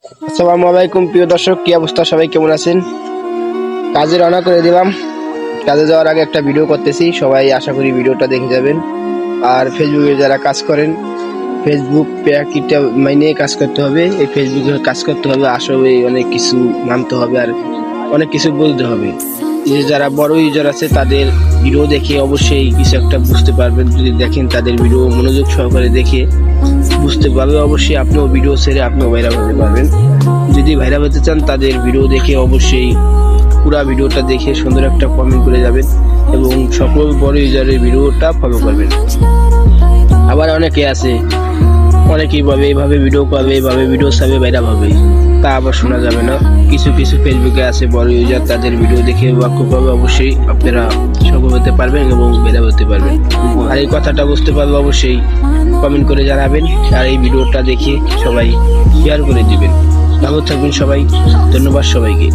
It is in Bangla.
আসসালামু আলাইকুম প্রিয় দর্শক, কি অবস্থা? সবাই কেমন আছেন? কাজে রওনা করে দিলাম। কাজে যাওয়ার আগে একটা ভিডিও করতেছি, সবাই আশা করি ভিডিওটা দেখে যাবেন। আর ফেসবুকে যারা কাজ করেন, ফেসবুক প্যাকেটটা মাইনে কাজ করতে হবে। এই ফেসবুকে কাজ করতে হবে, আসলে অনেক কিছু মানতে হবে আর অনেক কিছু বলতে হবে। যে যারা বড় ইউজার আছে তাদের ভিডিও দেখে অবশ্যই কিছু একটা বুঝতে পারবেন। যদি দেখেন তাদের ভিডিও মনোযোগ সহকারে দেখে বুঝতে পারবে, অবশ্যই আপনিও ভিডিও ছেড়ে আপনিও ভাইরাল হতে পারবেন। যদি ভাইরাল হতে চান তাদের ভিডিও দেখে অবশ্যই পুরো ভিডিওটা দেখে সুন্দর একটা কমেন্ট করে যাবেন এবং সকল বড় ইউজারের ভিডিওটা ফলো করবেন। আবার অনেকে আছে, অনেকেই ভাবে এইভাবে ভিডিও পাবে, এইভাবে ভিডিও ছাড়বে ভাইরাল হবে, তা আবার শোনা যাবে না। কিছু কিছু ফেসবুকে আছে বড় ইউজার, তাদের ভিডিও দেখে বাক্য পাবে, অবশ্যই আপনারা সফল হতে পারবেন এবং ভাইরাল হতে পারবেন। আর এই কথাটা বুঝতে পারলে অবশ্যই কমেন্ট করে জানাবেন আর এই ভিডিওটা দেখে সবাই শেয়ার করে দিবেন। ভালো থাকবেন সবাই, ধন্যবাদ সবাইকে।